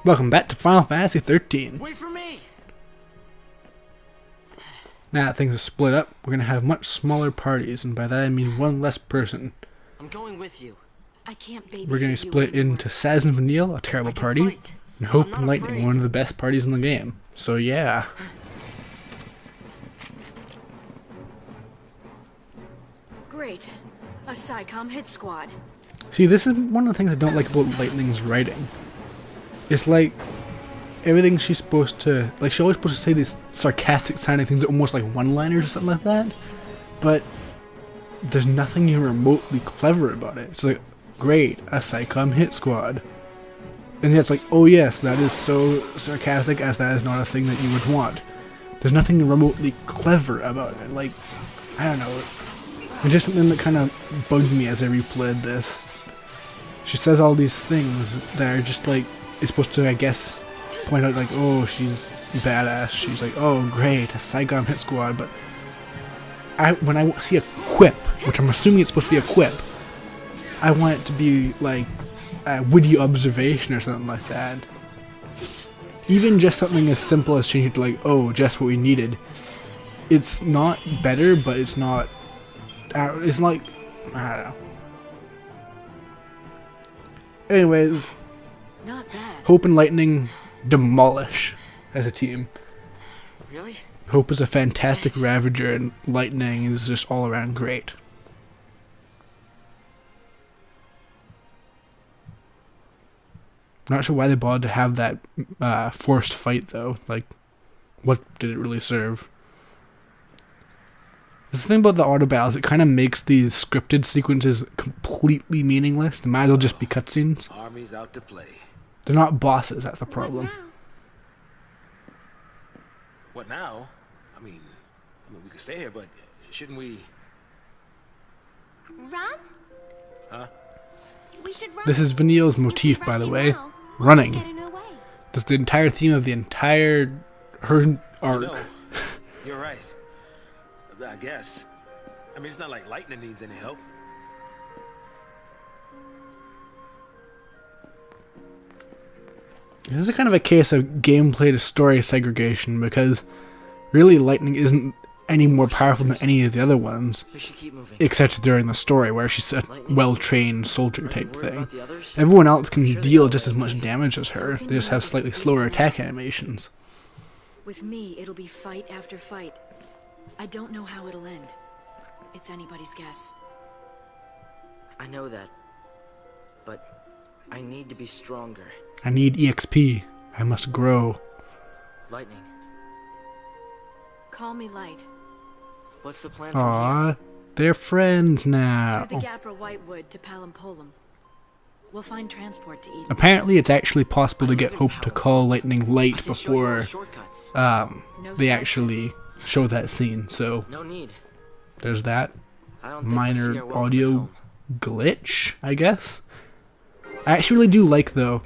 Welcome back to Final Fantasy XIII. Wait for me. Now that things are split up, we're going to have much smaller parties, and by that I mean one less person. I'm going with you. I can't babysit. We're going to split into Saz and Vanille, a terrible party, and Hope and Lightning, one of the best parties in the game. So yeah. Great. A SciComm hit squad. See, this is one of the things I don't like about Lightning's writing. It's like everything she's supposed to, like, she's always supposed to say these sarcastic sounding things, almost like one-liners or something like that, but there's nothing even remotely clever about it. It's like, great, a SciComm hit squad. And then it's like, oh yes, that is so sarcastic, as that is not a thing that you would want. There's nothing remotely clever about it. Like, I don't know. It's just something that kind of bugged me as I replayed this. She says all these things that are just like, it's supposed to, I guess, point out like, oh, she's badass. She's like, oh, great, a SciComm hit squad. But when I see a quip, which I'm assuming it's supposed to be a quip, I want it to be like a witty observation or something like that. Even just something as simple as changing it to like, oh, just what we needed. It's not better, but it's not. It's like, I don't know. Anyways, Not bad. Hope and Lightning demolish as a team. Really? Hope is a fantastic Ravager, and Lightning is just all around great. Not sure why they bothered to have that forced fight though. Like, what did it really serve? The thing about the auto battles, it kind of makes these scripted sequences completely meaningless. They might as well just be cutscenes. Army's out to play. They're not bosses, that's the problem. What now? I mean, we could stay here, but shouldn't we? Run? Huh? We should run. This is Vanille's motif, by the way. Running. Get in her way. That's the entire theme of the entire her arc. No, you're right. I guess. I mean, it's not like Lightning needs any help. This is kind of a case of gameplay to story segregation, because really Lightning isn't any more powerful than any of the other ones, We should keep moving. except during the story where she's a well-trained soldier type thing. Everyone else can deal just as much damage as her, they just have slightly slower attack animations. With me, it'll be fight after fight. I don't know how it'll end. It's anybody's guess. I know that, but I need to be stronger. I need EXP. I must grow. Lightning, Call me Light. what's the plan from Aww, they're friends Through now. the Gapra Whitewood to Palampolum. We'll find transport to Eden. Apparently it's actually possible to get Hope to call Lightning Light here? I can show you all before the shortcuts. No they side actually trips. show that scene, so No need. there's that I don't think minor we'll see our welcome audio home. glitch, I guess. I actually really do like, though,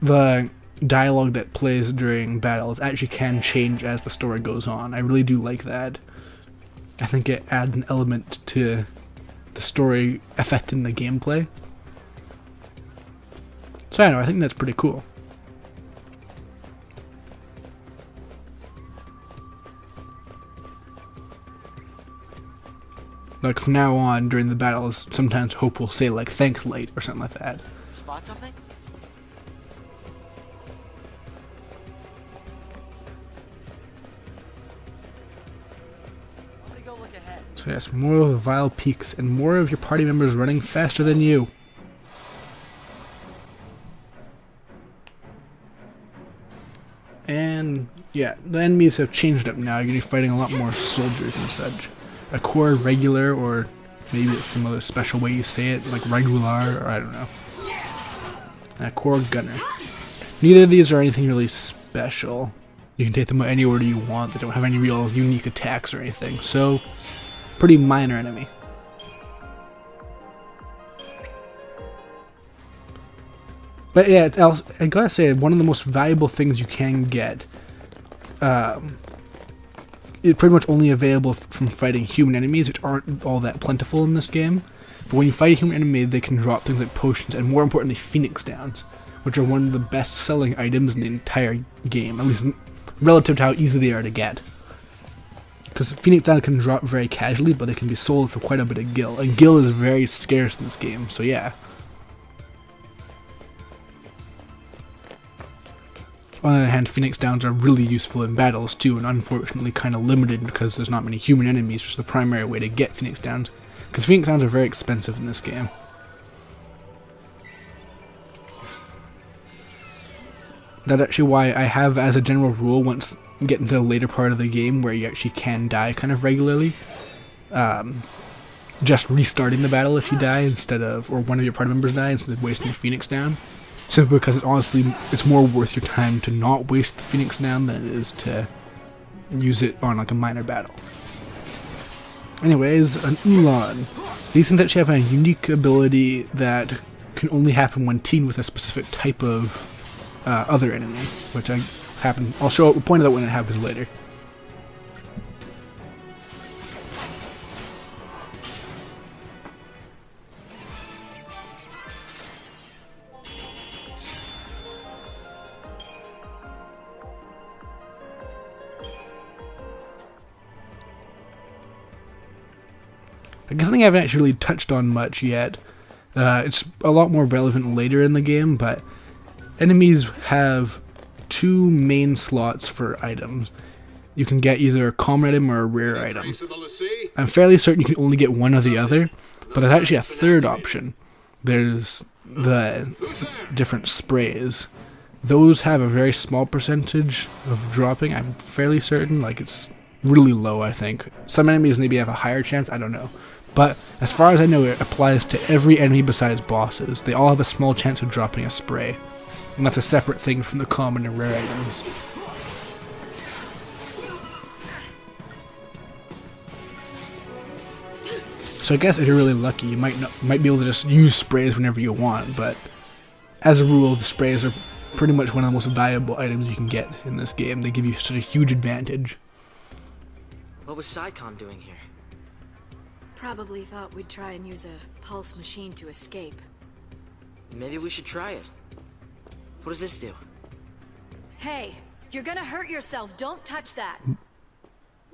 the dialogue that plays during battles actually can change as the story goes on. I really do like that. I think it adds an element to the story affecting the gameplay. So I don't know, I think that's pretty cool. Like, from now on, during the battles, sometimes Hope will say, like, thanks, Light, or something like that. Spot something? Let me go look ahead. So yes, more of the vile peaks, and more of your party members running faster than you. And, yeah, the enemies have changed up now. You're going to be fighting a lot more soldiers and such. A core regular, or maybe it's some other special way you say it, like regular, or I don't know. And a core gunner. Neither of these are anything really special. You can take them any order you want. They don't have any real unique attacks or anything. So, pretty minor enemy. But yeah, I gotta say, one of the most valuable things you can get, it's pretty much only available from fighting human enemies, which aren't all that plentiful in this game. But when you fight a human enemy, they can drop things like potions, and more importantly, Phoenix Downs, which are one of the best selling items in the entire game, at least relative to how easy they are to get. Because Phoenix Down can drop very casually, but they can be sold for quite a bit of gil, and gil is very scarce in this game, so yeah. On the other hand, Phoenix Downs are really useful in battles too, and unfortunately kind of limited because there's not many human enemies, which is the primary way to get Phoenix Downs. Because Phoenix Downs are very expensive in this game. That's actually why I have, as a general rule, once you get into the later part of the game where you actually can die kind of regularly, just restarting the battle if you die instead of, or one of your party members die instead of wasting your Phoenix Down. Simply because it's more worth your time to not waste the Phoenix Down than it is to use it on like a minor battle. Anyways, an Ulan. These things actually have a unique ability that can only happen when teamed with a specific type of other enemy, which I'll point it out when it happens later. I guess something I haven't actually really touched on much yet. It's a lot more relevant later in the game, but enemies have two main slots for items. You can get either a common item or a rare item. I'm fairly certain you can only get one or the other, but there's actually a third option. There's the different sprays. Those have a very small percentage of dropping, I'm fairly certain. Like, it's really low, I think. Some enemies maybe have a higher chance, I don't know. But as far as I know, it applies to every enemy besides bosses. They all have a small chance of dropping a spray. And that's a separate thing from the common and rare items. So I guess if you're really lucky, you might be able to just use sprays whenever you want, but as a rule, the sprays are pretty much one of the most valuable items you can get in this game. They give you such a huge advantage. What was SciComm doing here? Probably thought we'd try and use a pulse machine to escape. Maybe we should try it. What does this do? Hey, you're gonna hurt yourself. Don't touch that.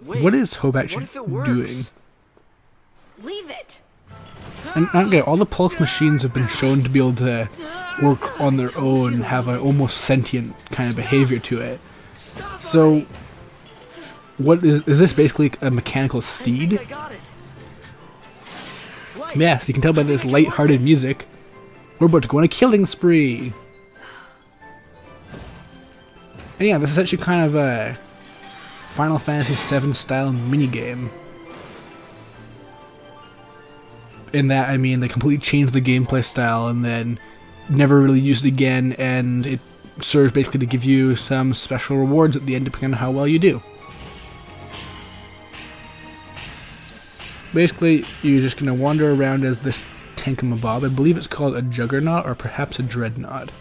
Wait, what is Hope what actually if it works? doing? Leave it. And okay, all the pulse machines have been shown to be able to work on their own and have an almost sentient kind of behavior to it. So, what is this basically a mechanical steed? I got it. Yes, you can tell by this light-hearted music. We're about to go on a killing spree. And yeah, this is actually kind of a Final Fantasy VII style minigame. In that, I mean, they completely changed the gameplay style and then never really used it again, and it serves basically to give you some special rewards at the end depending on how well you do. Basically, you're just going to wander around as this Tankamabob. I believe it's called a Juggernaut or perhaps a Dreadnought.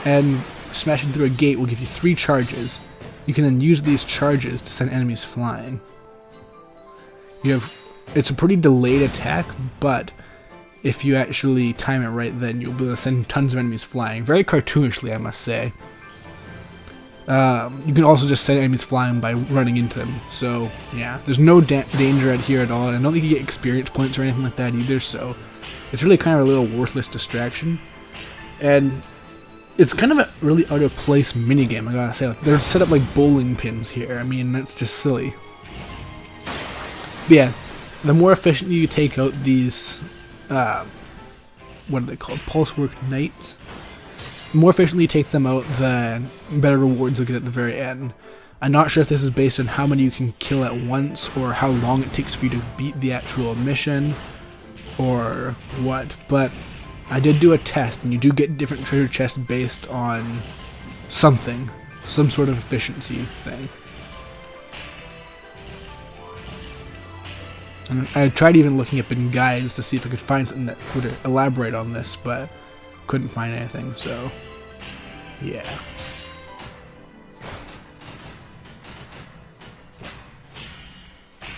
And smashing through a gate will give you 3 charges. You can then use these charges to send enemies flying. It's a pretty delayed attack, but if you actually time it right, then you'll be able to send tons of enemies flying. Very cartoonishly, I must say. You can also just send enemies flying by running into them. So, yeah, there's no danger out here at all, and I don't think you get experience points or anything like that either, so it's really kind of a little worthless distraction. And it's kind of a really out-of-place minigame, I gotta say. Like, they're set up like bowling pins here. I mean, that's just silly. But yeah, the more efficiently you take out these, what are they called? Pulsework Knights? The more efficiently you take them out, the better rewards you'll get at the very end. I'm not sure if this is based on how many you can kill at once, or how long it takes for you to beat the actual mission, or what, but I did do a test, and you do get different treasure chests based on something, some sort of efficiency thing. And I tried even looking up in guides to see if I could find something that would elaborate on this, but couldn't find anything, so yeah.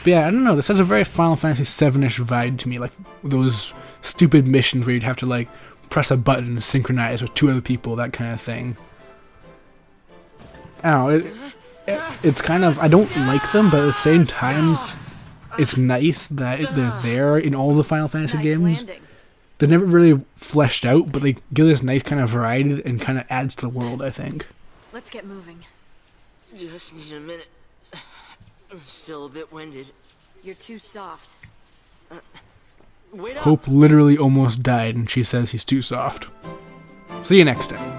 But yeah, I don't know, this has a very Final Fantasy VII-ish vibe to me, like those stupid missions where you'd have to like press a button and synchronize with 2 other people, that kind of thing. I don't know, it's kind of, I don't like them, but at the same time, it's nice that they're there in all the Final Fantasy games. Landing. They're never really fleshed out, but they give this nice kind of variety and kind of adds to the world, I think. Let's get moving. Just need a minute. I'm still a bit winded. You're too soft. Wait up! Hope literally almost died, and she says he's too soft. See you next time.